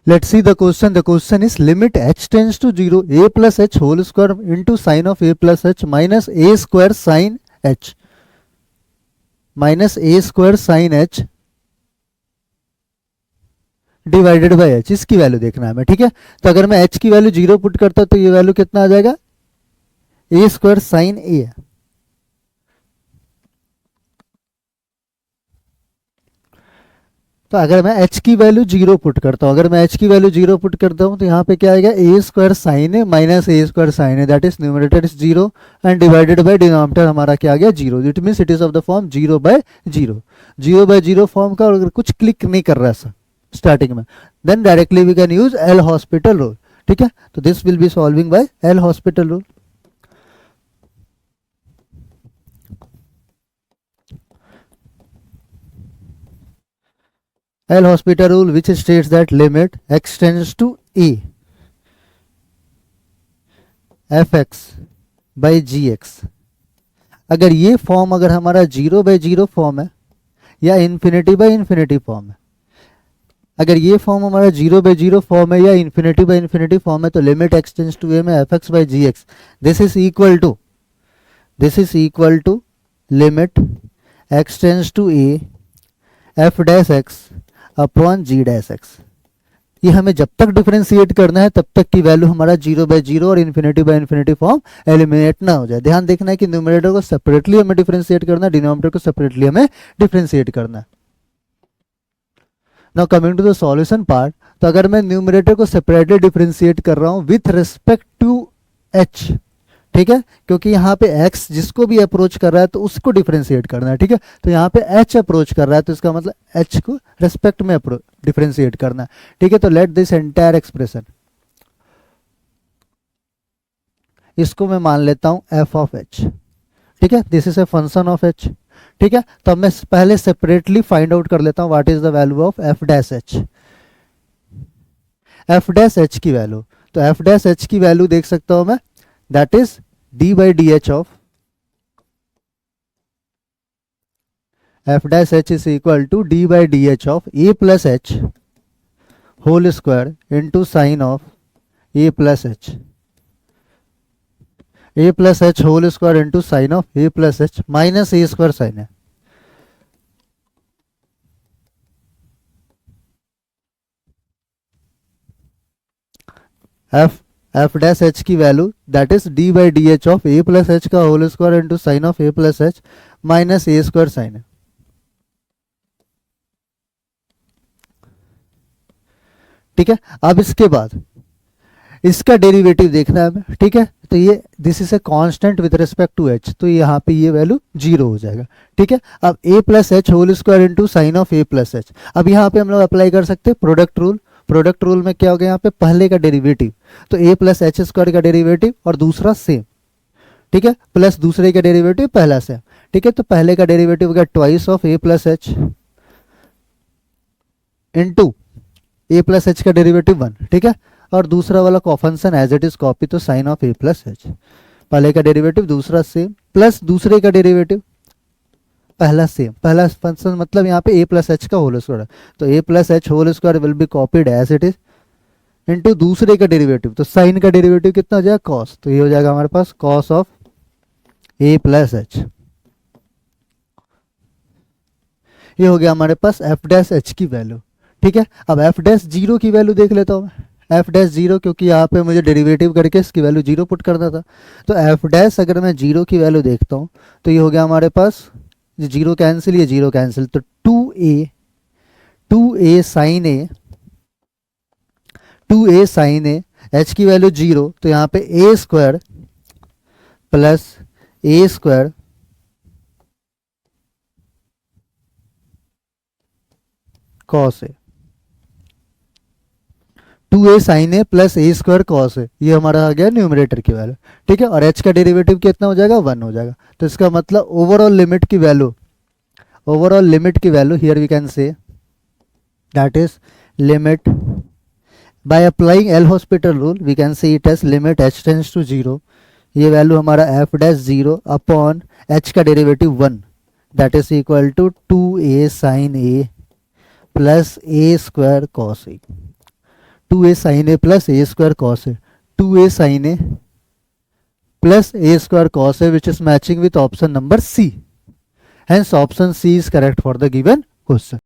Let's see the question. The question is limit h tends to 0 a plus h whole square into sine of a plus h minus a square sine h divided by h, इसकी value देखना है हमें, ठीक है। तो अगर मैं h की वैल्यू 0 पुट करता तो ये वैल्यू कितना आ जाएगा, a स्क्वायर साइन a। तो अगर मैं h की वैल्यू 0 पुट करता हूं, तो यहाँ पे क्या आएगा, a स्क्वायर साइन है माइनस a स्क्वायर साइन है, that is numerator is 0 and divided by denominator हमारा क्या आ गया 0। It means it is of the form 0/0 form का। अगर कुछ क्लिक नहीं कर रहा है स्टार्टिंग में, then directly we can use L hospital rule, ठीक है। तो this will be solving by L hospital rule. L hospital rule which states that limit x tends to a fx by gx। अगर ये form अगर हमारा 0/0 form है या इन्फिनिटी/इन्फिनिटी form है, अगर ये फॉर्म हमारा 0/0 फॉर्म है या इन्फिनिटी/इन्फिनिटी फॉर्म है, तो limit x tends to a में fx by gx this is equal to limit x tends to a f dash x upon g dash x। ये हमें जब तक डिफरेंशिएट करना है तब तक की वैल्यू हमारा 0/0 और इन्फिनिटी/इन्फिनिटी फॉर्म एलिमिनेट ना हो जाए। ध्यान देखना है कि न्यूमरेटर को सेपरेटली हमें डिफरेंशिएट करना है, डिनोमिनेटर को सेपरेटली हमें डिफरेंशिएट करना है। Now coming to the solution part, तो अगर मैं न्यूमरेटर को सेपरेटली डिफरेंशिएट कर रहा हूं विथ रिस्पेक्ट टू h, ठीक है, क्योंकि यहाँ पे x जिसको भी अप्रोच कर रहा है तो उसको डिफरेंशिएट करना है, ठीक है। तो यहाँ पे h अप्रोच कर रहा है तो इसका मतलब h को रेस्पेक्ट में डिफरेंशिएट करना है, ठीक है। तो लेट दिस एंटायर एक्सप्रेशन, इसको मैं मान लेता हूं f ऑफ h, ठीक है। This is a function of h, ठीक है। तो मैं पहले सेपरेटली फाइंड आउट कर लेता हूं what is the value of f dash h। f dash h की वैल्यू, तो f डैश h की वैल्यू देख सकता हूं मैं, that is d/dh of f dash h is equal to d/dh of a plus h whole square into sine of a plus h whole square into sine of a plus h minus a square sine है। f dash h की value that is d/dh of a plus h का whole square into sine of a plus h minus a square sine है, ठीक है। अब इसके बाद इसका डेरिवेटिव देखना है हमें, ठीक है। तो ये this is a constant with respect to h, तो यहाँ पे ये वैल्यू 0 हो जाएगा, ठीक है। अब a plus h whole square into sine of a plus h, अब यहाँ पे हम लोग अप्लाई कर सकते हैं प्रोडक्ट रूल। प्रोडक्ट रूल में क्या हो गया, यहाँ पे पहले का डेरिवेटिव तो a प्लस h स्क्वायर का डेरिवेटिव और दूसरा सेम, ठीक है, प्लस दूसरे का डेरिवेटिव पहला सेम, ठीक है। तो पहले का डेरिवेटिव हो गया twice of a plus h into a plus h का डेरिवेटिव 1, ठीक है। और दूसरा वाला function as it is copy, तो sine of a plus h, पहले का डेरिवेटिव दूसरा सेम प्लस दूसरे का डेरिवेटिव पहला सेम, पहला फंक्शन मतलब यहाँ पे a प्लस h का होल स्क्वायर, तो a plus h whole square will be copied as it is into दूसरे का डेरिवेटिव, तो साइन का डेरिवेटिव कितना हो जाएगा cos, तो ये हो जाएगा हमारे पास cos of a plus h। ये हो गया हमारे पास f डैश h की वैल्यू, ठीक है। अब f डैश 0 की वैल्यू देख लेता हूँ, f डैश 0, क्योंकि यहाँ पे मुझे डेरिवेटिव करके इसकी वैल्यू 0 पुट करना था। तो f डैश अगर मैं 0 की वैल्यू देखता हूँ तो ये हो गया हमारे पास 0 कैंसिल, ये 0 कैंसिल, तो 2a साइन a, h की वैल्यू 0, तो यहाँ पे a square plus a square cos है, 2a sine a plus a square cos है, ये हमारा आ गया न्यूमरेटर की वैल्यू, ठीक है। और h का डेरिवेटिव कितना हो जाएगा 1 हो जाएगा। तो इसका मतलब ओवरऑल लिमिट की value here we can say that is limit by applying L hospital rule we can say it as limit h tends to 0, ये वैल्यू हमारा f डैश 0 अपॉन h का derivative 1 that is equal to 2a sine a plus a square cos a, 2a sin a plus a square cos a, 2a sin a plus a square cos a, which is matching with option number C. Hence option C is correct for the given question.